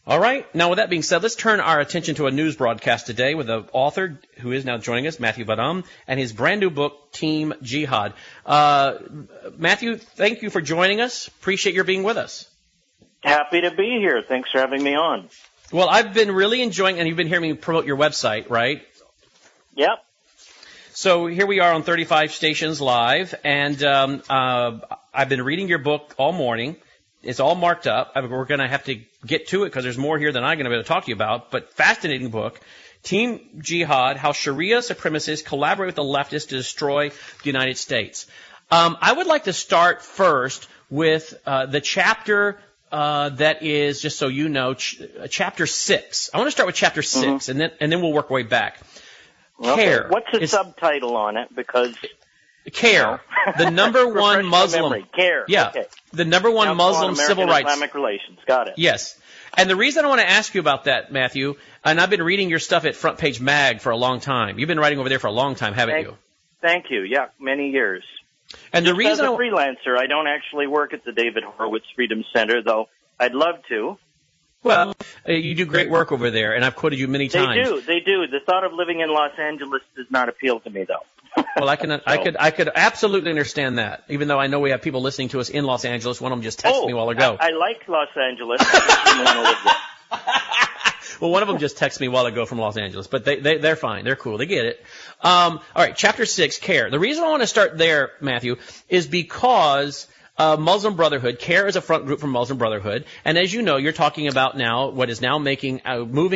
All right. Now, with that being said, let's turn our attention to a news broadcast today with the author who is now joining us, Matthew Vadum, and his brand new book, Team Jihad. Matthew, thank you for joining us. Appreciate your being with us. Happy to be here. Thanks for having me on. Well, I've been really enjoying, and you've been hearing me promote your website, right? Yep. So here we are on 35 stations live, and I've been reading your book all morning. It's all marked up. We're going to have to get to it because there's more here than I'm going to be able to talk to you about. But fascinating book, Team Jihad, How Sharia Supremacists Collaborate with the Leftists to Destroy the United States. I would like to start first with the chapter that is, just so you know, chapter 6. I want to start with chapter 6, and then we'll work our way back. Okay. Care. What's the subtitle on it? Because Care, the number one Muslim. Care. Yeah, okay. The number one Muslim civil rights. Islamic relations. Got it. Yes. And the reason I want to ask you about that, Matthew, and I've been reading your stuff at Front Page Mag for a long time. You've been writing over there for a long time, haven't you? Thank you. Yeah, many years. And the reason as a freelancer, I don't actually work at the David Horowitz Freedom Center, though I'd love to. Well, you do great work over there, and I've quoted you many times. They do. The thought of living in Los Angeles does not appeal to me, though. Well, I could absolutely understand that, even though I know we have people listening to us in Los Angeles. One of them just texted me a while ago. I like Los Angeles. I want to live there. Well, one of them just texted me a while ago from Los Angeles, but they're fine. They're cool. They get it. All right, chapter 6, Care. The reason I want to start there, Matthew, is because Muslim Brotherhood, CARE is a front group from Muslim Brotherhood, and as you know, you're talking about now what is now moving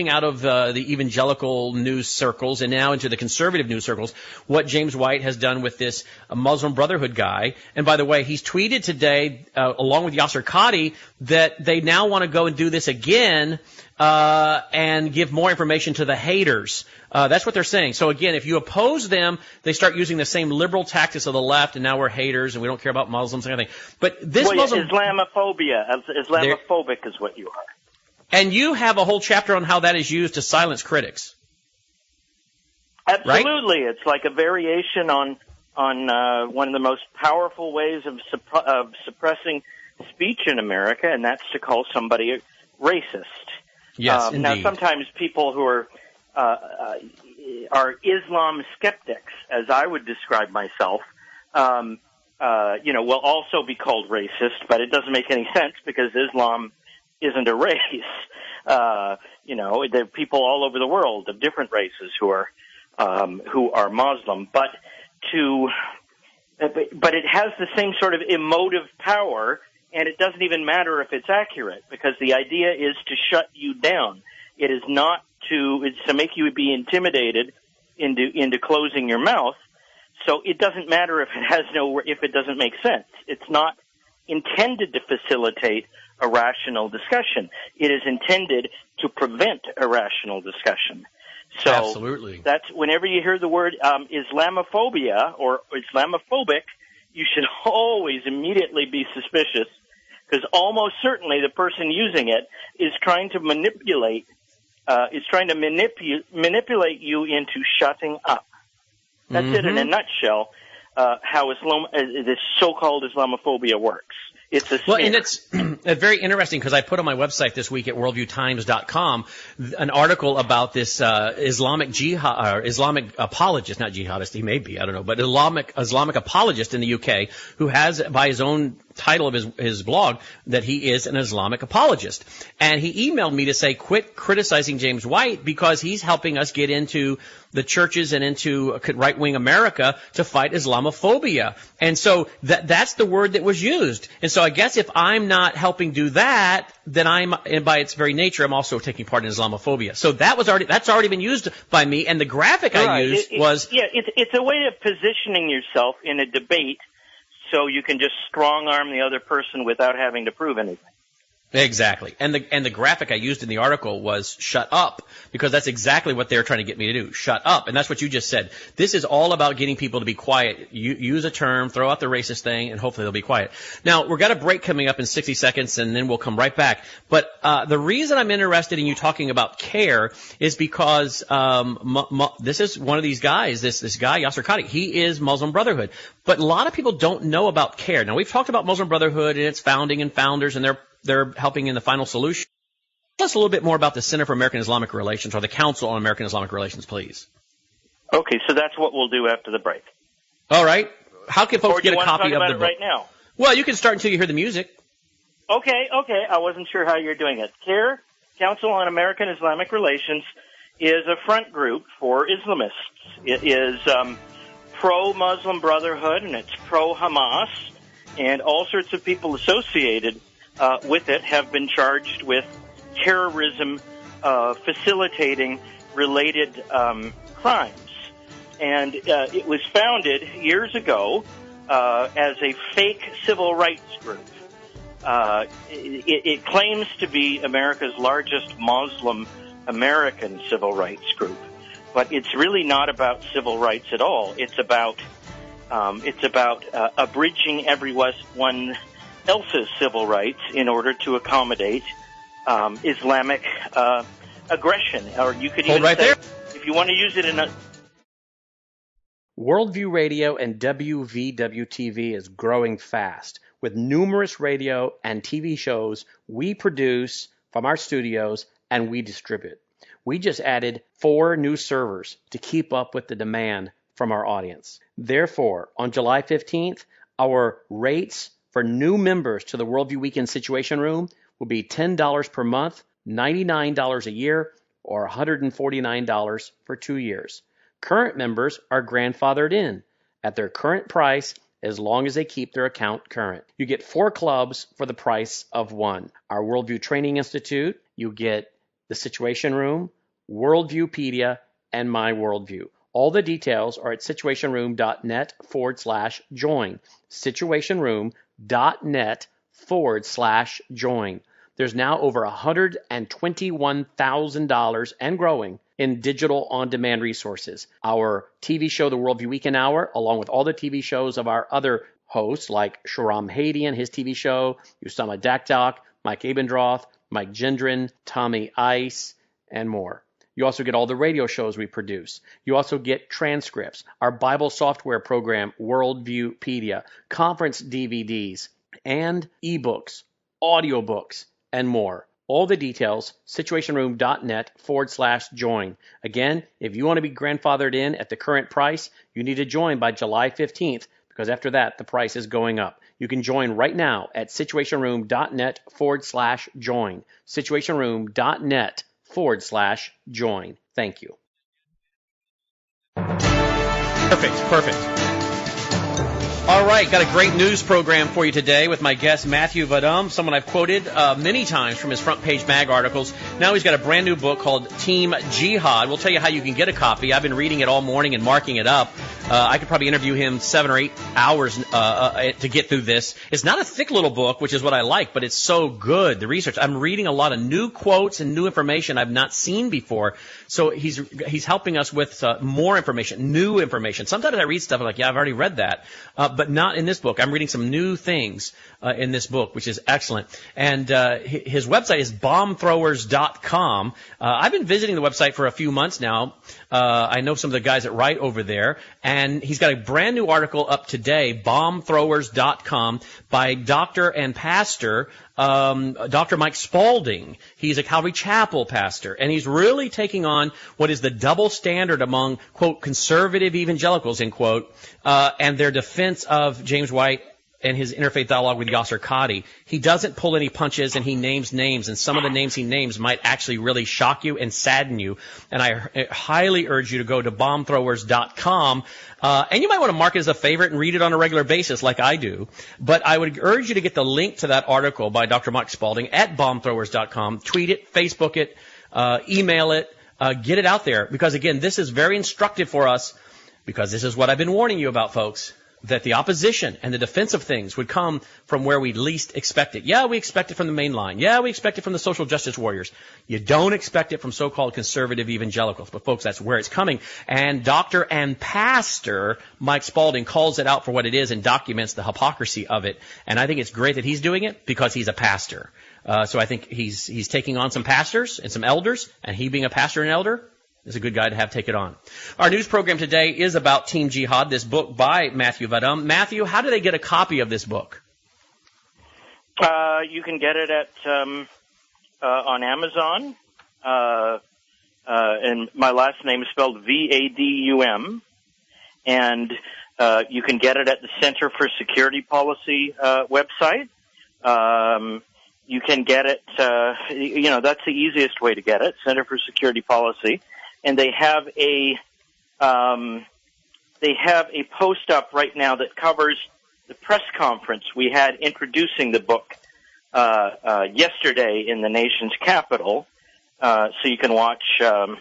out of the evangelical news circles and now into the conservative news circles, what James White has done with this Muslim Brotherhood guy. And by the way, he's tweeted today, along with Yasser Qadi, that they now want to go and do this again and give more information to the haters. That's what they're saying. So again, if you oppose them, they start using the same liberal tactics of the left, and now we're haters and we don't care about Muslims and everything. But this Islamophobia, Islamophobic is what you are. And you have a whole chapter on how that is used to silence critics. Absolutely, right? It's like a variation on one of the most powerful ways of suppressing speech in America, and that's to call somebody racist. Yes, indeed. Now, sometimes people who are Islam skeptics, as I would describe myself, will also be called racist, but it doesn't make any sense because Islam isn't a race. There are people all over the world of different races who are Muslim, but it has the same sort of emotive power. And it doesn't even matter if it's accurate, because the idea is to shut you down. It is not it's to make you be intimidated into closing your mouth. So it doesn't matter if it doesn't make sense. It's not intended to facilitate a rational discussion. It is intended to prevent a rational discussion. So absolutely. That's whenever you hear the word Islamophobia or Islamophobic, you should always immediately be suspicious, because almost certainly the person using it is trying to manipulate you into shutting up. That's it in a nutshell. How this so-called Islamophobia works. It's a smear. Well, and it's very interesting because I put on my website this week at worldviewtimes.com an article about this Islamic jihad, or Islamic apologist, not jihadist, he may be, I don't know, but Islamic apologist in the UK who has, by his own title of his blog, that he is an Islamic apologist. And he emailed me to say, quit criticizing James White because he's helping us get into the churches and into right-wing America to fight Islamophobia. And so that's the word that was used. And so I guess if I'm not helping do that, then and by its very nature, I'm also taking part in Islamophobia. So that's already been used by me. And the graphic I used was... Yeah, it's a way of positioning yourself in a debate so you can just strong-arm the other person without having to prove anything. Exactly. And the graphic I used in the article was shut up, because that's exactly what they're trying to get me to do. Shut up. And that's what you just said. This is all about getting people to be quiet. Use a term, throw out the racist thing, and hopefully they'll be quiet. Now, we've got a break coming up in 60 seconds, and then we'll come right back. But the reason I'm interested in you talking about CARE is because this is one of these guys, this guy, Yasser Qadi. He is Muslim Brotherhood. But a lot of people don't know about CARE. Now, we've talked about Muslim Brotherhood and its founding and founders, and they're helping in the final solution. Tell us a little bit more about the Center for American Islamic Relations, or the Council on American Islamic Relations, please. Okay, so that's what we'll do after the break. All right. How can folks get a copy of the book? Right now? Well, you can start until you hear the music. Okay. I wasn't sure how you're doing it. CARE, Council on American Islamic Relations, is a front group for Islamists. It is pro-Muslim Brotherhood, and it's pro-Hamas, and all sorts of people associated with it have been charged with terrorism, facilitating related crimes. And it was founded years ago as a fake civil rights group. It claims to be America's largest Muslim American civil rights group, but it's really not about civil rights at all. It's about abridging everyone else's civil rights in order to accommodate Islamic aggression. Or you could even say, if you want to use it in a Worldview Radio and WVW-TV is growing fast with numerous radio and TV shows we produce from our studios and we distribute. We just added 4 new servers to keep up with the demand from our audience. Therefore, on July 15th, our rates for new members to the Worldview Weekend Situation Room will be $10 per month, $99 a year, or $149 for 2 years. Current members are grandfathered in at their current price as long as they keep their account current. You get 4 clubs for the price of 1. Our Worldview Training Institute, you get the Situation Room, Worldviewpedia, and My Worldview. All the details are at situationroom.net/join. situationroom.net/join. There's now over $121,000 and growing in digital on-demand resources. Our TV show, The Worldview Weekend Hour, along with all the TV shows of our other hosts like Sharam Hady and his TV show, Usama Dakdak, Mike Abendroth, Mike Gendron, Tommy Ice, and more. You also get all the radio shows we produce. You also get transcripts, our Bible software program, Worldviewpedia, conference DVDs, and ebooks, audiobooks, and more. All the details, situationroom.net/join. Again, if you want to be grandfathered in at the current price, you need to join by July 15th, because after that, the price is going up. You can join right now at situationroom.net/join. situationroom.net/join. Thank you. Perfect. All right, got a great news program for you today with my guest, Matthew Vadum, someone I've quoted many times from his front page mag articles. Now he's got a brand new book called Team Jihad. We'll tell you how you can get a copy. I've been reading it all morning and marking it up. I could probably interview him 7 or 8 hours to get through this. It's not a thick little book, which is what I like, but it's so good, the research. I'm reading a lot of new quotes and new information I've not seen before. So he's helping us with more information, new information. Sometimes I read stuff and I'm like, yeah, I've already read that. But not in this book. I'm reading some new things in this book, which is excellent. And his website is bombthrowers.com. I've been visiting the website for a few months now. I know some of the guys that write over there. And he's got a brand new article up today, bombthrowers.com, by Dr. and Pastor Dr. Mike Spalding. He's a Calvary Chapel pastor, and he's really taking on what is the double standard among, quote, conservative evangelicals, end quote, and their defense of James White and his interfaith dialogue with Yasser Qadhi. He doesn't pull any punches, and he names names, and some of the names he names might actually really shock you and sadden you. And I highly urge you to go to bombthrowers.com, and you might want to mark it as a favorite and read it on a regular basis like I do. But I would urge you to get the link to that article by Dr. Mike Spalding at bombthrowers.com. Tweet it, Facebook it, email it, get it out there. Because, again, this is very instructive for us, because this is what I've been warning you about, folks, that the opposition and the defense of things would come from where we least expect it. Yeah, we expect it from the main line. Yeah, we expect it from the social justice warriors. You don't expect it from so-called conservative evangelicals. But, folks, that's where it's coming. And Dr. and Pastor Mike Spalding calls it out for what it is and documents the hypocrisy of it. And I think it's great that he's doing it because he's a pastor. So I think he's taking on some pastors and some elders, and he being a pastor and elder is a good guy to have take it on. Our news program today is about Team Jihad, this book by Matthew Vadum. Matthew, how do they get a copy of this book? You can get it at on Amazon, and my last name is spelled Vadum, and you can get it at the Center for Security Policy website. You can get it, that's the easiest way to get it, Center for Security Policy, and they have a post up right now that covers the press conference we had introducing the book yesterday in the nation's capital. So you can watch, an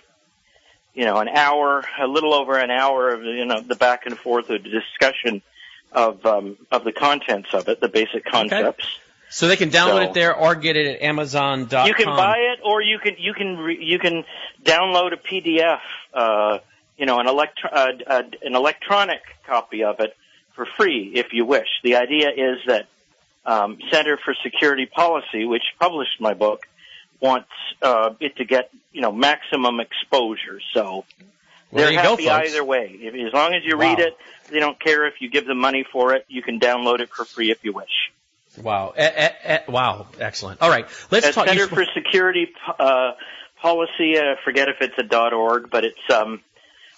hour, a little over an hour of the back and forth of the discussion of the contents of it, the basic concepts. Okay. So they can download it there or get it at Amazon.com. You can buy it, or you can download a PDF, an electronic copy of it for free if you wish. The idea is that Center for Security Policy, which published my book, wants it to get maximum exposure. So they're happy either way. As long as you read it, they don't care if you give them money for it. You can download it for free if you wish. Wow! Wow! Excellent. All right, let's talk. Center for Security Policy. Forget if it's a .org, but it's.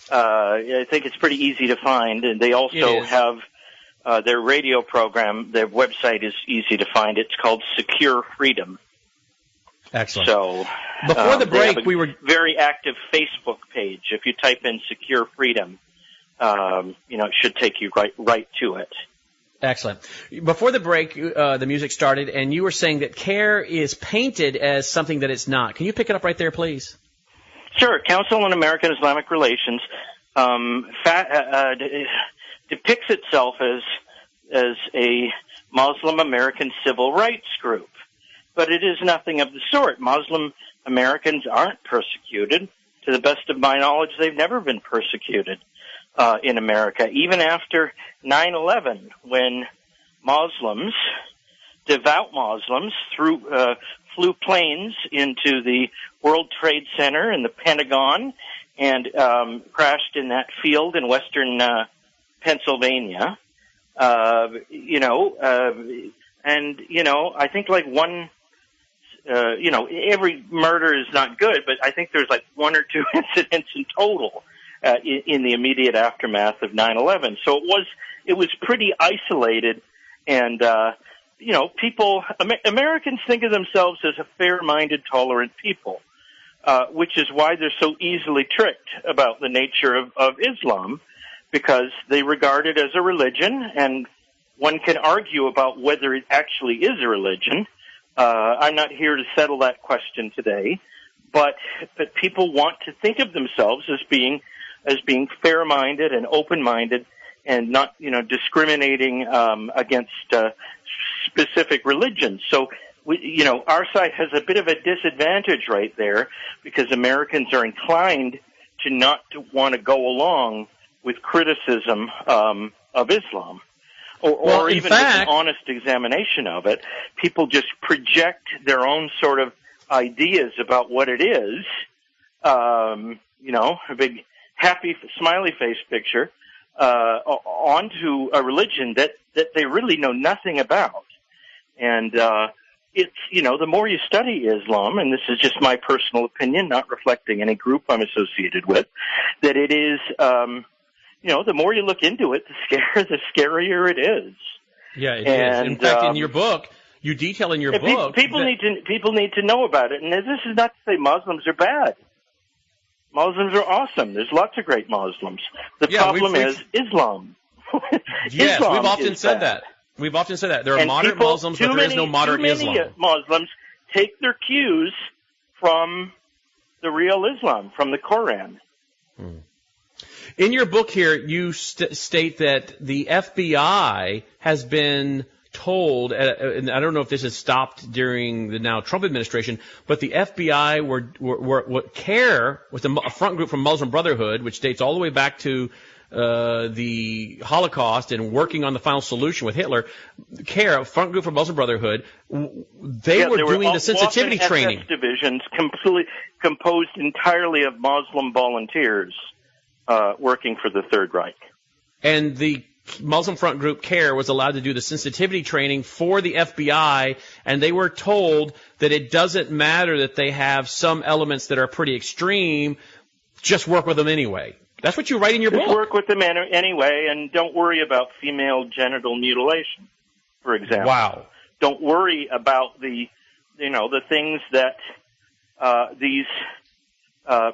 I think it's pretty easy to find, and they also have their radio program. Their website is easy to find. It's called Secure Freedom. Excellent. So before the break, we were very active Facebook page. If you type in Secure Freedom, it should take you right to it. Excellent. Before the break, the music started, and you were saying that CARE is painted as something that it's not. Can you pick it up right there, please? Sure. Council on American Islamic Relations depicts itself as a Muslim American civil rights group, but it is nothing of the sort. Muslim Americans aren't persecuted. To the best of my knowledge, they've never been persecuted in America, even after 9/11, when Muslims, devout Muslims, flew planes into the World Trade Center and the Pentagon and crashed in that field in western Pennsylvania. I think every murder is not good, but I think there's like one or two incidents in total in the immediate aftermath of 9/11. So it was pretty isolated, and Americans think of themselves as a fair-minded, tolerant people, which is why they're so easily tricked about the nature of Islam, because they regard it as a religion, and one can argue about whether it actually is a religion. I'm not here to settle that question today, but people want to think of themselves as being fair-minded and open-minded, and not discriminating against specific religions. So our side has a bit of a disadvantage right there, because Americans are inclined to not want to go along with criticism of Islam. Or even with an honest examination of it. People just project their own sort of ideas about what it is, a big happy smiley face picture, onto a religion that they really know nothing about. And it's, the more you study Islam, and this is just my personal opinion, not reflecting any group I'm associated with, that it is, the more you look into it, the scarier it is. Yeah, it is. In fact, in your book, you detail in your book. People need to know about it. And this is not to say Muslims are bad. Muslims are awesome. There's lots of great Muslims. The problem is Islam. Yes, Islam we've often said that. We've often said that. There are moderate Muslims, but there is no moderate Islam. Too many Muslims take their cues from the real Islam, from the Quran. In your book here, you state that the FBI has been told, and I don't know if this has stopped during the now Trump administration, but the FBI were CARE, was a front group from Muslim Brotherhood, which dates all the way back to the Holocaust and working on the final solution with Hitler. CARE, a front group from Muslim Brotherhood, they were doing the sensitivity training. SS divisions composed entirely of Muslim volunteers working for the Third Reich. And the Muslim front group CARE was allowed to do the sensitivity training for the FBI, and they were told that it doesn't matter that they have some elements that are pretty extreme, just work with them anyway. That's what you write in your book. Just work with them anyway, and don't worry about female genital mutilation, for example. Wow. Don't worry about the things that these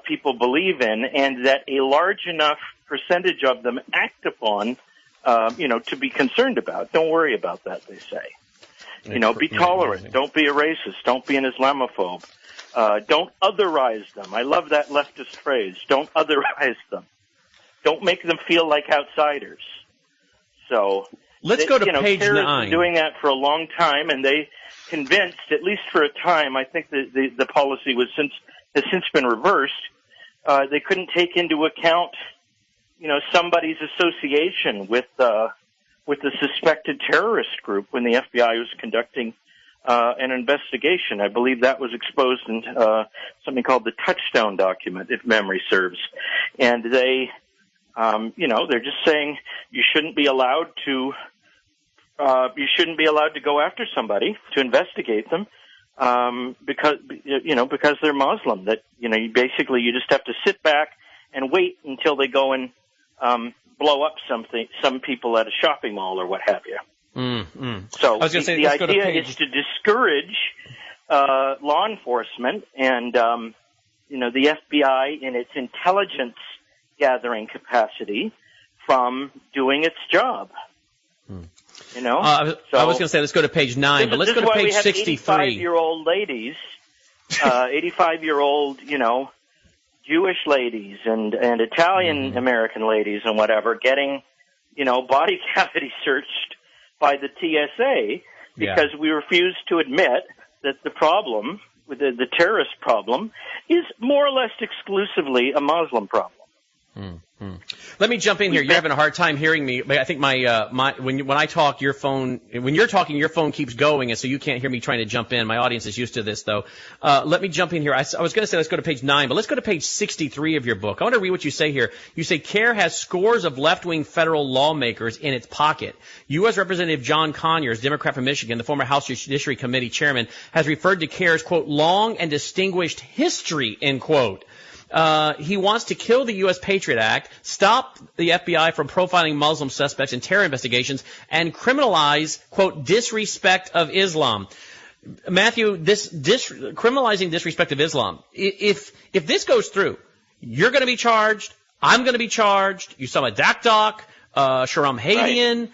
people believe in, and that a large enough percentage of them act upon, to be concerned about. Don't worry about that, they say. Be tolerant. Don't be a racist. Don't be an Islamophobe. Don't otherize them. I love that leftist phrase. Don't otherize them. Don't make them feel like outsiders. So let's go to page 9. CARE has been doing that for a long time, and they convinced, at least for a time, I think the policy has since been reversed. They couldn't take into account, somebody's association with the suspected terrorist group when the FBI was conducting an investigation. I believe that was exposed in something called the Touchstone document, if memory serves. And they, they're just saying you shouldn't be allowed to go after somebody to investigate them because they're Muslim. That you just have to sit back and wait until they go and blow up some people at a shopping mall or what have you. So the idea is to discourage law enforcement and the FBI in its intelligence gathering capacity from doing its job. I was going to say let's go to page 9, but let's go to page 63. 85-year-old ladies, 85-year-old, Jewish ladies and Italian American ladies and whatever getting, body cavity searched by the TSA because we refuse to admit that the problem, the terrorist problem, is more or less exclusively a Muslim problem. Let me jump in here. You're having a hard time hearing me. I think when I talk, when you're talking, your phone keeps going, and so you can't hear me trying to jump in. My audience is used to this, though. Let me jump in here. I was going to say let's go to page 9, but let's go to page 63 of your book. I want to read what you say here. You say CARE has scores of left-wing federal lawmakers in its pocket. U.S. Representative John Conyers, Democrat from Michigan, the former House Judiciary Committee chairman, has referred to CARE's, quote, long and distinguished history, end quote. He wants to kill the U.S. Patriot Act, stop the FBI from profiling Muslim suspects in terror investigations, and criminalize, quote, disrespect of Islam. Matthew, criminalizing disrespect of Islam, if this goes through, you're going to be charged, I'm going to be charged, Usama Dakdok, Shahram Hadian,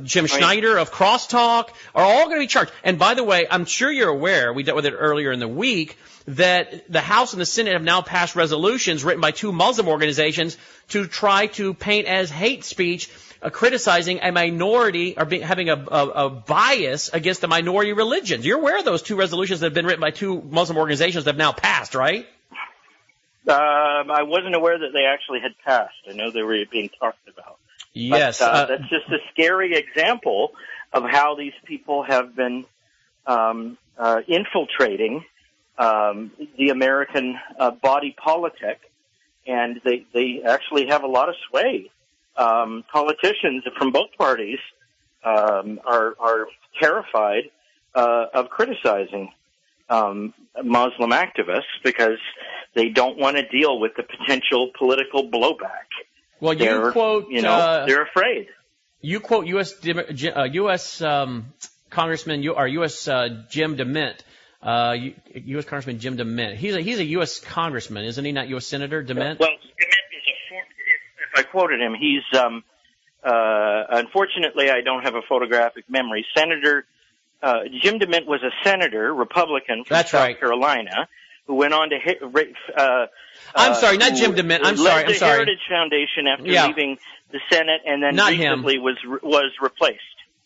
Jim Schneider of Crosstalk are all going to be charged. And by the way, I'm sure you're aware, we dealt with it earlier in the week, that the House and the Senate have now passed resolutions written by two Muslim organizations to try to paint as hate speech, criticizing a minority or having a bias against the minority religions. You're aware of those two resolutions that have been written by two Muslim organizations that have now passed, right? I wasn't aware that they actually had passed. I know they were being talked about. Yes. But, that's just a scary example of how these people have been infiltrating the American body politic, and they actually have a lot of sway. Politicians from both parties are terrified of criticizing Muslim activists because they don't want to deal with the potential political blowback. Well, they're afraid. You quote U.S. Congressman or U.S. Jim DeMint. U.S. Congressman Jim DeMint. He's a U.S. Congressman, isn't he? Not U.S. Senator DeMint. Well, DeMint is if I quoted him, he's unfortunately I don't have a photographic memory. Senator Jim DeMint was a senator, Republican from South Carolina, who went on to I'm sorry, not Jim DeMint. I'm sorry. The Heritage Foundation after leaving the Senate, and then not recently him. was replaced.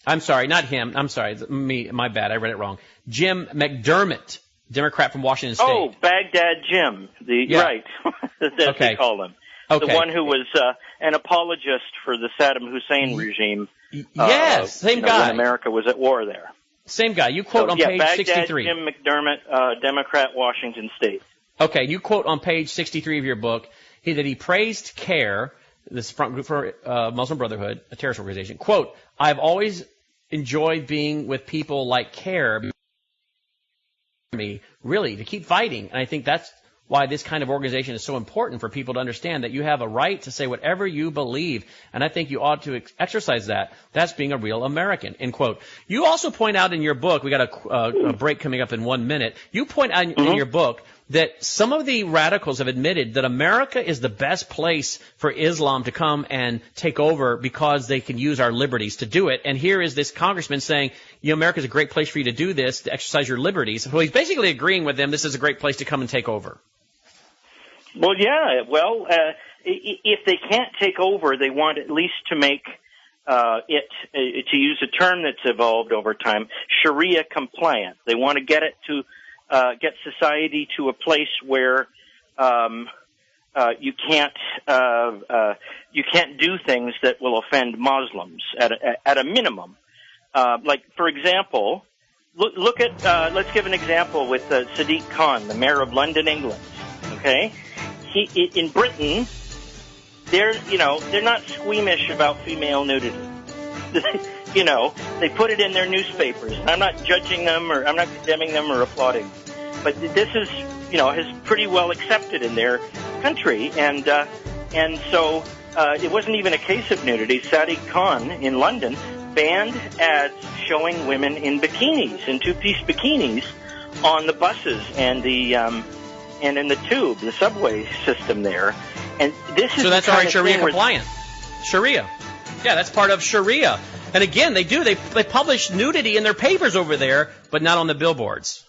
I'm sorry, not him. I'm sorry, my bad. I read it wrong. Jim McDermott, Democrat from Washington State. Oh, Baghdad Jim. Right. That's what they call him. Okay. The one who was an apologist for the Saddam Hussein regime. Yes, same guy. When America was at war there. Same guy. You quote on page Baghdad 63. Jim McDermott, Democrat, Washington State. Okay, you quote on page 63 of your book that he praised CARE this front group for Muslim Brotherhood, a terrorist organization. Quote, I've always enjoyed being with people like CARE, me, really, to keep fighting. And I think that's why this kind of organization is so important for people to understand that you have a right to say whatever you believe. And I think you ought to exercise that. That's being a real American, end quote. You also point out in your book, we got a break coming up in 1 minute. You point out in your book that some of the radicals have admitted that America is the best place for Islam to come and take over because they can use our liberties to do it. And here is this congressman saying, America is a great place for you to do this, to exercise your liberties. So he's basically agreeing with them, this is a great place to come and take over. Well, yeah. Well, if they can't take over, they want at least to make it, to use a term that's evolved over time, Sharia compliant. They want to get it to get society to a place where you can't do things that will offend Muslims at a minimum. Like, for example, look at let's give an example with Sadiq Khan, the mayor of London, England. Okay, in Britain, they're not squeamish about female nudity. They put it in their newspapers. I'm not judging them, or I'm not condemning them or applauding. But this is, is pretty well accepted in their country. And so it wasn't even a case of nudity. Sadiq Khan in London banned ads showing women in bikinis, in two-piece bikinis, on the buses and and in the tube, the subway system there. And this is so that's already Sharia compliant. Sharia. Yeah, that's part of Sharia. And again, they publish nudity in their papers over there, but not on the billboards.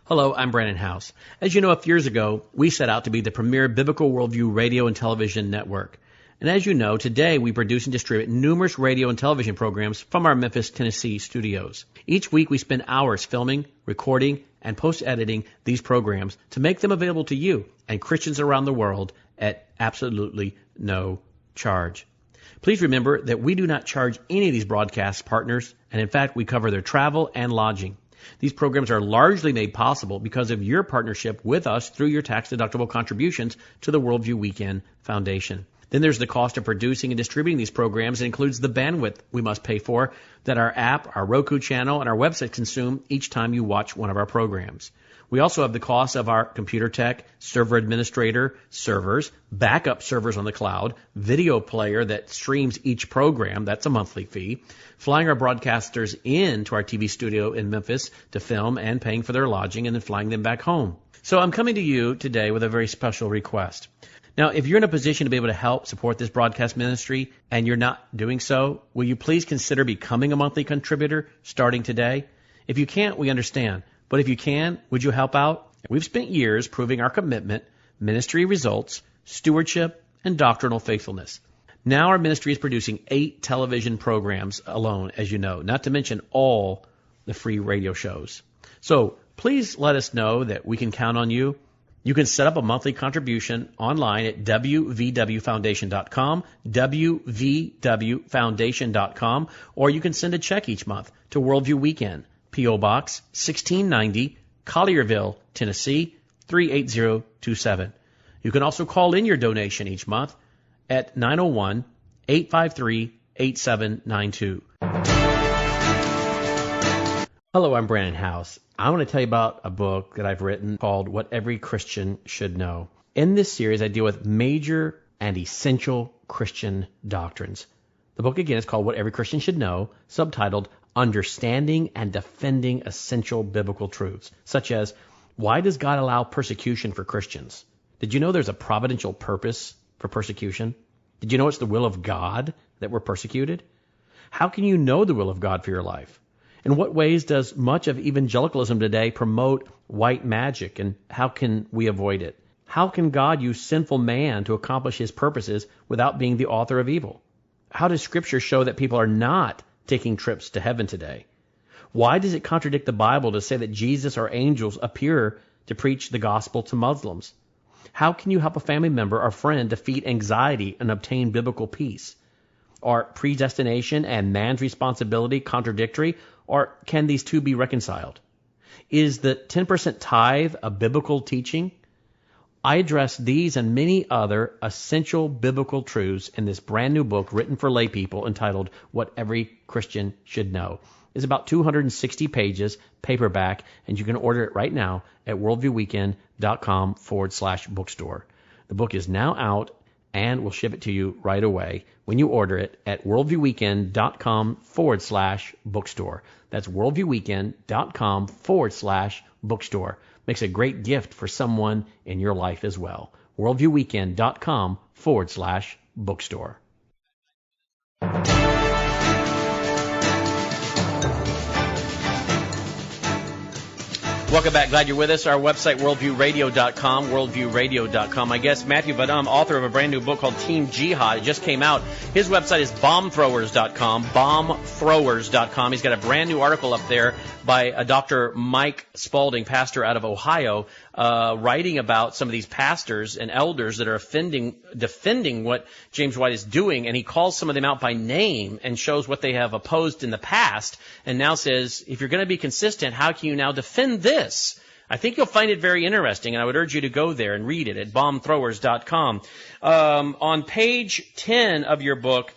Hello, I'm Brannon Howse. As you know, a few years ago, we set out to be the premier biblical worldview radio and television network. And as you know, today we produce and distribute numerous radio and television programs from our Memphis, Tennessee studios. Each week we spend hours filming, recording, and post-editing these programs to make them available to you and Christians around the world at absolutely no charge. Please remember that we do not charge any of these broadcast partners, and in fact, we cover their travel and lodging. These programs are largely made possible because of your partnership with us through your tax-deductible contributions to the Worldview Weekend Foundation. Then there's the cost of producing and distributing these programs. It includes the bandwidth we must pay for that our app, our Roku channel, and our website consume each time you watch one of our programs. We also have the cost of our computer tech, server administrator, servers, backup servers on the cloud, video player that streams each program, that's a monthly fee, flying our broadcasters in to our TV studio in Memphis to film and paying for their lodging and then flying them back home. So I'm coming to you today with a very special request. Now, if you're in a position to be able to help support this broadcast ministry and you're not doing so, will you please consider becoming a monthly contributor starting today? If you can't, we understand. But if you can, would you help out? We've spent years proving our commitment, ministry results, stewardship, and doctrinal faithfulness. Now our ministry is producing 8 television programs alone, as you know, not to mention all the free radio shows. So please let us know that we can count on you. You can set up a monthly contribution online at wvwfoundation.com, wvwfoundation.com, or you can send a check each month to Worldview Weekend, P.O. Box 1690, Collierville, Tennessee 38027. You can also call in your donation each month at 901-853-8792. Hello, I'm Brannon Howse. I want to tell you about a book that I've written called What Every Christian Should Know. In this series, I deal with major and essential Christian doctrines. The book, again, is called What Every Christian Should Know, subtitled Understanding and Defending Essential Biblical Truths, such as, why does God allow persecution for Christians? Did you know there's a providential purpose for persecution? Did you know it's the will of God that we're persecuted? How can you know the will of God for your life? In what ways does much of evangelicalism today promote white magic, and how can we avoid it? How can God use sinful man to accomplish his purposes without being the author of evil? How does Scripture show that people are not taking trips to heaven today? Why does it contradict the Bible to say that Jesus or angels appear to preach the gospel to Muslims? How can you help a family member or friend defeat anxiety and obtain biblical peace? Are predestination and man's responsibility contradictory, or can these two be reconciled? Is the 10% tithe a biblical teaching? I address these and many other essential biblical truths in this brand new book written for lay people entitled What Every Christian Should Know. It's about 260 pages, paperback, and you can order it right now at worldviewweekend.com/bookstore. The book is now out, and we'll ship it to you right away when you order it at worldviewweekend.com/bookstore. That's worldviewweekend.com/bookstore. Makes a great gift for someone in your life as well. worldviewweekend.com/bookstore. Welcome back. Glad you're with us. Our website, worldviewradio.com, worldviewradio.com. My guest, Matthew Vadum, author of a brand new book called Team Jihad. It just came out. His website is bombthrowers.com, bombthrowers.com. He's got a brand new article up there by Dr. Mike Spalding, pastor out of Ohio, writing about some of these pastors and elders that are defending what James White is doing, and he calls some of them out by name and shows what they have opposed in the past, and now says, if you're going to be consistent, how can you now defend this? I think you'll find it very interesting, and I would urge you to go there and read it at bombthrowers.com. On page 10 of your book,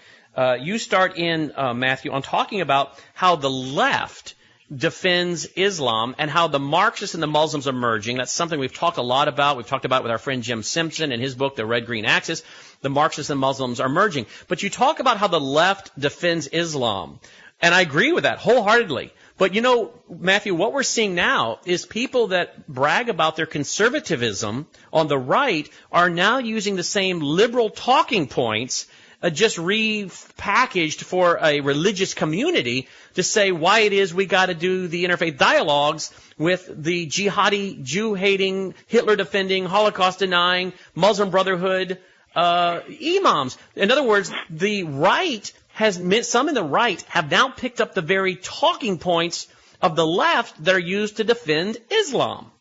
you start in, Matthew, on talking about how the left defends Islam and how the Marxists and the Muslims are merging. That's something we've talked a lot about. We've talked about it with our friend Jim Simpson in his book, The Red-Green Axis. The Marxists and Muslims are merging. But you talk about how the left defends Islam. And I agree with that wholeheartedly. But you know, Matthew, what we're seeing now is people that brag about their conservatism on the right are now using the same liberal talking points just repackaged for a religious community to say why it is we got to do the interfaith dialogues with the jihadi, Jew-hating, Hitler-defending, Holocaust-denying, Muslim Brotherhood imams. In other words, the right some in the right have now picked up the very talking points of the left that are used to defend Islam.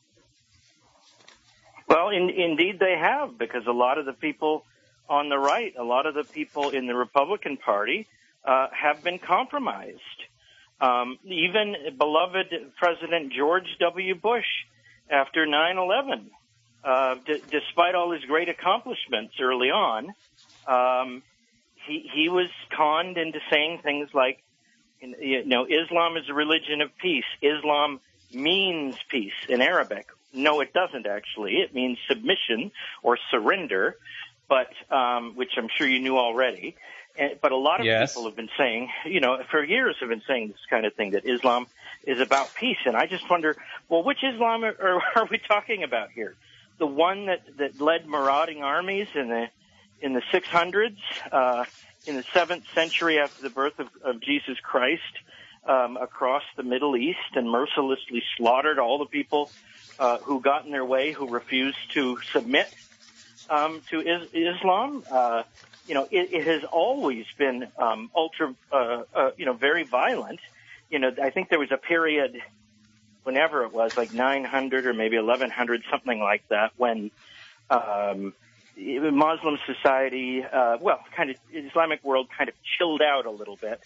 Well, indeed they have, because a lot of the people on the right, a lot of the people in the Republican Party have been compromised. Even beloved President George W. Bush, after 9/11, despite all his great accomplishments early on, he was conned into saying things like, Islam is a religion of peace. Islam means peace in Arabic. No, it doesn't actually. It means submission or surrender, but which I'm sure you knew already. But a lot of people have been saying, for years have been saying this kind of thing, that Islam is about peace. And I just wonder, well, which Islam are we talking about here? The one that led marauding armies in the 600s, in the 7th century after the birth of Jesus Christ, across the Middle East, and mercilessly slaughtered all the people who got in their way, who refused to submit to Islam. It has always been very violent. I think there was a period, whenever it was, like 900 or maybe 1100, something like that, when Muslim society, Islamic world kind of chilled out a little bit,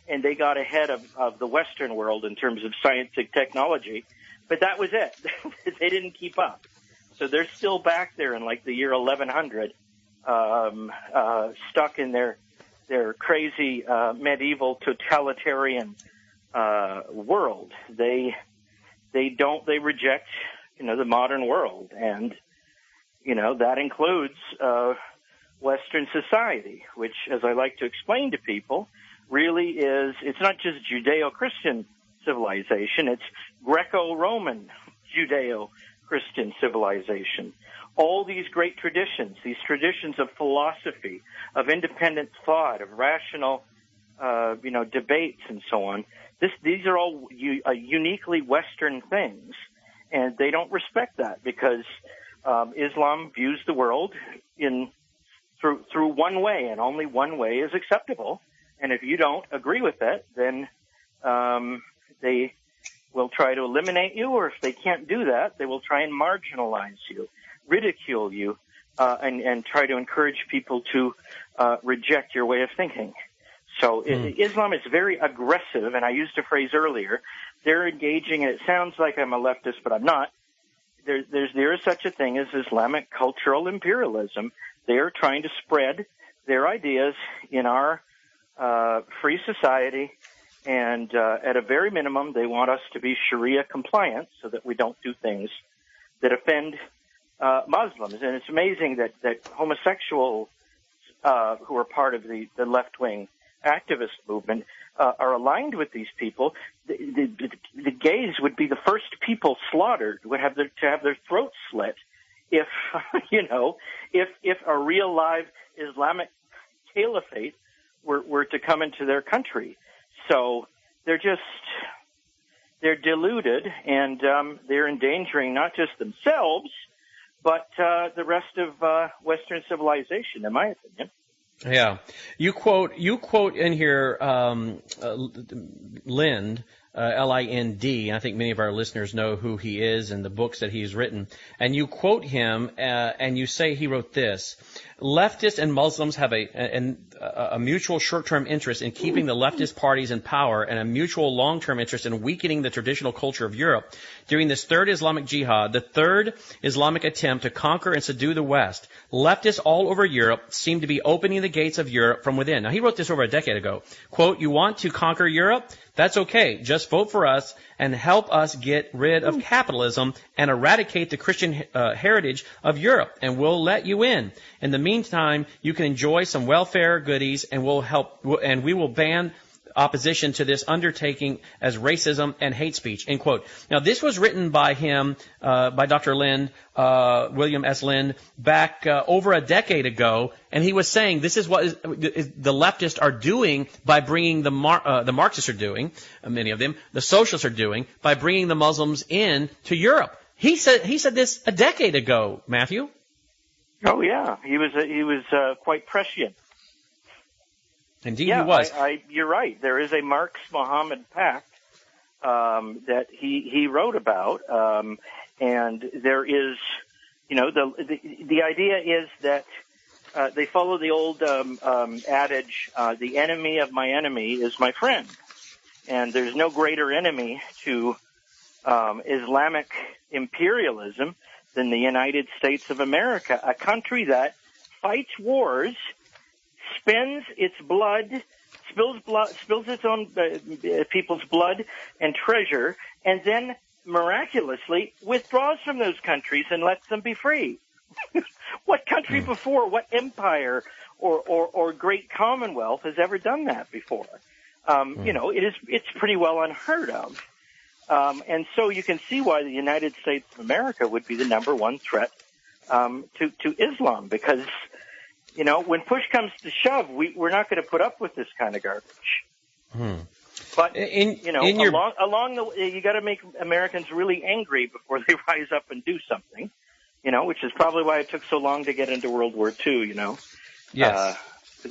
and they got ahead of the Western world in terms of scientific technology. But that was it. They didn't keep up. So they're still back there in like the year 1100, stuck in their crazy medieval totalitarian world. They reject the modern world, and that includes Western society, which, as I like to explain to people, really it's not just Judeo-Christian civilization, it's Greco-Roman Judeo-Christian civilization. All these great traditions, these traditions of philosophy, of independent thought, of rational, debates and so on, these are all uniquely Western things, and they don't respect that because Islam views the world through one way, and only one way is acceptable. And if you don't agree with it, then they will try to eliminate you, or if they can't do that, they will try and marginalize you, ridicule you, and try to encourage people to reject your way of thinking. So Islam is very aggressive, and I used a phrase earlier. They're engaging, and it sounds like I'm a leftist, but I'm not. there is such a thing as Islamic cultural imperialism. They are trying to spread their ideas in our free society, and at a very minimum, they want us to be Sharia compliant so that we don't do things that offend Muslims. And it's amazing that homosexuals who are part of the left-wing activist movement are aligned with these people. The gays would be the first people slaughtered, would have to have their throats slit if if a real live Islamic caliphate were to come into their country. So they're deluded, and they're endangering not just themselves, but the rest of Western civilization, in my opinion. Yeah. You quote in here Lind, L-I-N-D, and I think many of our listeners know who he is and the books that he's written. And you quote him, and you say he wrote this: leftists and Muslims have a mutual short-term interest in keeping the leftist parties in power and a mutual long-term interest in weakening the traditional culture of Europe. During this third Islamic Jihad, the third Islamic attempt to conquer and subdue the West, leftists all over Europe seem to be opening the gates of Europe from within. Now, he wrote this over a decade ago. Quote, "You want to conquer Europe? That's okay. Just vote for us and help us get rid of capitalism and eradicate the Christian heritage of Europe, and we'll let you in. In the meantime, you can enjoy some welfare goodies, and we will ban opposition to this undertaking as racism and hate speech." End quote. Now, this was written by him, by Dr. Lind, William S. Lind, back over a decade ago, and he was saying this is what the leftists are doing by bringing the Marxists are doing, many of them, the socialists are doing, by bringing the Muslims in to Europe. He said this a decade ago, Matthew. Oh yeah, he was quite prescient. Indeed, he was. You're right. There is a Marx-Mohammed pact that he wrote about, and there is, the idea is that they follow the old adage, "The enemy of my enemy is my friend," and there's no greater enemy to Islamic imperialism than the United States of America, a country that fights wars, spends its blood, spills its own people's blood and treasure, and then miraculously withdraws from those countries and lets them be free. What country before, what empire or great commonwealth has ever done that before? It's pretty well unheard of. And so you can see why the United States of America would be the number one threat to Islam, because when push comes to shove, we're not going to put up with this kind of garbage. But along the way, you got to make Americans really angry before they rise up and do something. Which is probably why it took so long to get into World War II. Yes.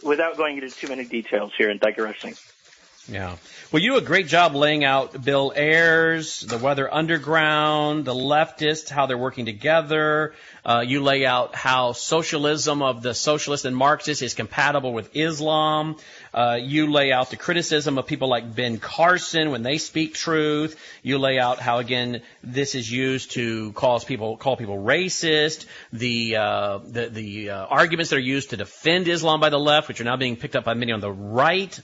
Without going into too many details here and digressing. Yeah. Well, you do a great job laying out Bill Ayers, the Weather Underground, the leftists, how they're working together. You lay out how socialism of the socialists and Marxists is compatible with Islam. You lay out the criticism of people like Ben Carson when they speak truth. You lay out how, again, this is used to call people racist. The arguments that are used to defend Islam by the left, which are now being picked up by many on the right.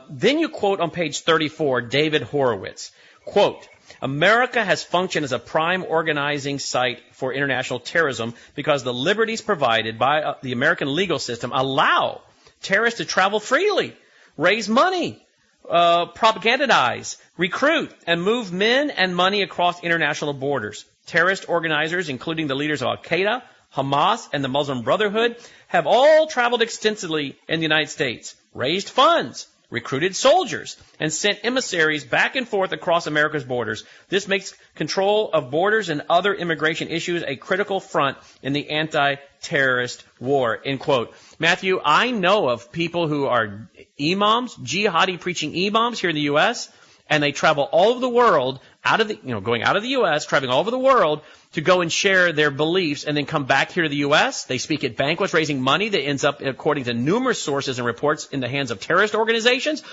Then you quote on page 34 David Horowitz. Quote, "America has functioned as a prime organizing site for international terrorism because the liberties provided by the American legal system allow terrorists to travel freely, raise money, propagandize, recruit, and move men and money across international borders. Terrorist organizers, including the leaders of Al-Qaeda, Hamas, and the Muslim Brotherhood, have all traveled extensively in the United States, raised funds, recruited soldiers, and sent emissaries back and forth across America's borders. This makes control of borders and other immigration issues a critical front in the anti-terrorist war." End quote. Matthew, I know of people who are imams, jihadi preaching imams here in the U.S., and they travel all over the world, going out of the U.S., traveling all over the world to go and share their beliefs and then come back here to the U.S. They speak at banquets raising money that ends up, according to numerous sources and reports, in the hands of terrorist organizations.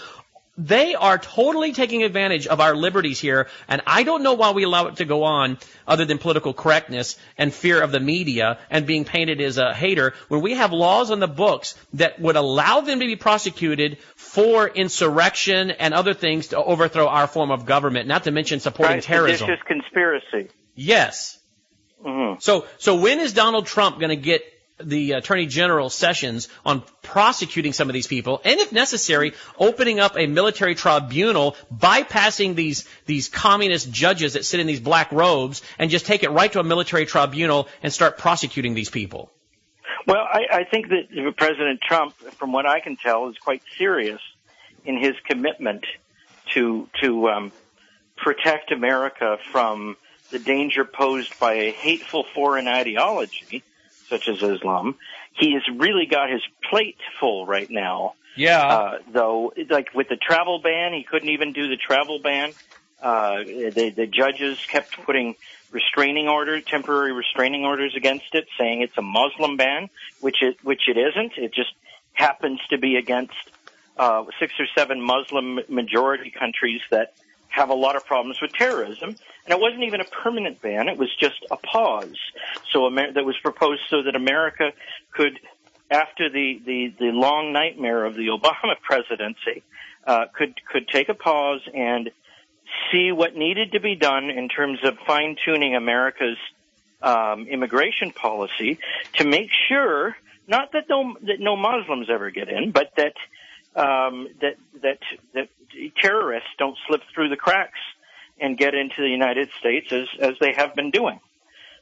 They are totally taking advantage of our liberties here, and I don't know why we allow it to go on other than political correctness and fear of the media and being painted as a hater, when we have laws on the books that would allow them to be prosecuted for insurrection and other things to overthrow our form of government, not to mention supporting terrorism. Seditious conspiracy. Yes. Mm-hmm. So when is Donald Trump going to get the Attorney General Sessions on prosecuting some of these people, and if necessary, opening up a military tribunal, bypassing these communist judges that sit in these black robes, and just take it right to a military tribunal and start prosecuting these people? Well, I think that President Trump, from what I can tell, is quite serious in his commitment to protect America from the danger posed by a hateful foreign ideology, such as Islam. He has really got his plate full right now. Yeah. Though, like with the travel ban, he couldn't even do the travel ban. The judges kept putting temporary restraining orders against it, saying it's a Muslim ban, which it isn't. It just happens to be against 6 or 7 Muslim majority countries that have a lot of problems with terrorism. And it wasn't even a permanent ban. It was just a pause. So that was proposed so that America could, after the long nightmare of the Obama presidency, could take a pause and see what needed to be done in terms of fine-tuning America's immigration policy to make sure, not that no Muslims ever get in, but that terrorists don't slip through the cracks and get into the United States as they have been doing.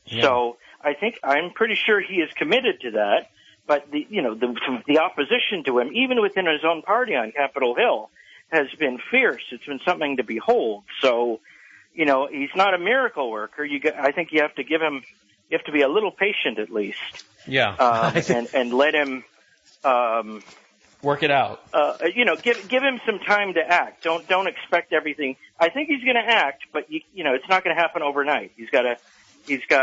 Yeah. So I'm pretty sure he is committed to that. But the opposition to him, even within his own party on Capitol Hill, has been fierce. It's been something to behold. So, he's not a miracle worker. I think you have to be a little patient at least. Yeah. and let him work it out. Give him some time to act. Don't expect everything. I think he's going to act, but it's not going to happen overnight. You got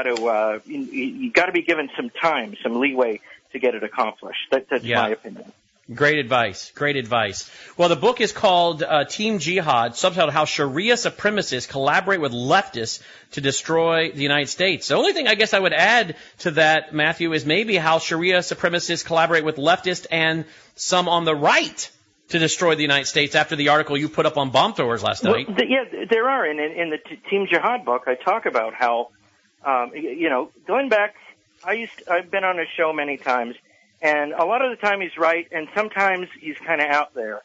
to be given some time, some leeway to get it accomplished. That's my opinion. Great advice. Great advice. Well, the book is called Team Jihad, subtitled How Sharia Supremacists Collaborate with Leftists to Destroy the United States. The only thing I guess I would add to that, Matthew, is maybe how Sharia supremacists collaborate with leftists and some on the right to destroy the United States after the article you put up on bomb throwers last night. There are. In the Team Jihad book, I talk about how, going back, I've been on a show many times, and a lot of the time he's right, and sometimes he's kind of out there.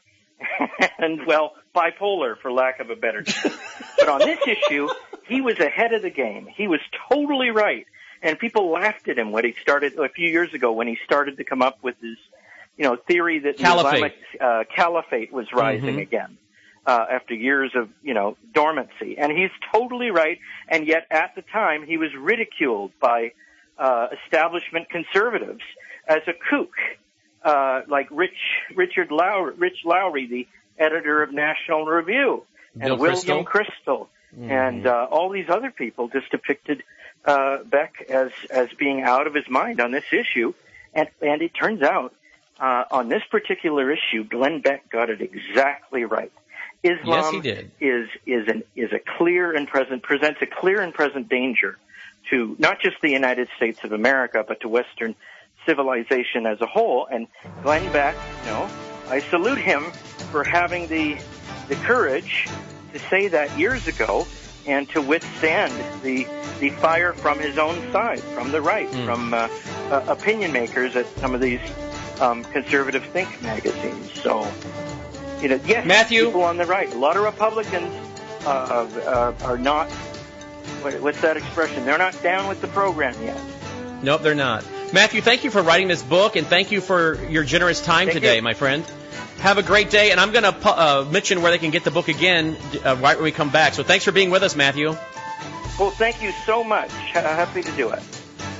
And, bipolar, for lack of a better term. But on this issue, he was ahead of the game. He was totally right. And people laughed at him when he started, a few years ago, when he started to come up with his, theory that the Islamic caliphate was rising again, after years of, dormancy. And he's totally right. And yet, at the time, he was ridiculed by establishment conservatives as a kook, like Rich Lowry, the editor of National Review, and William Crystal, and all these other people just depicted Beck as being out of his mind on this issue. And it turns out, on this particular issue, Glenn Beck got it exactly right. Islam presents a clear and present danger to not just the United States of America, but to Western civilization as a whole. And Glenn Beck, I salute him for having the courage to say that years ago and to withstand the fire from his own side, from the right, from opinion makers at some of these conservative think magazines. So, yes, Matthew, people on the right, a lot of Republicans are not, what's that expression? They're not down with the program yet. Nope, they're not. Matthew, thank you for writing this book, and thank you for your generous time today, my friend. Have a great day, and I'm going to mention where they can get the book again right when we come back. So thanks for being with us, Matthew. Well, thank you so much. Happy to do it.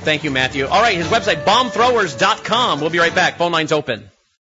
Thank you, Matthew. All right, his website, bombthrowers.com. We'll be right back. Phone lines open.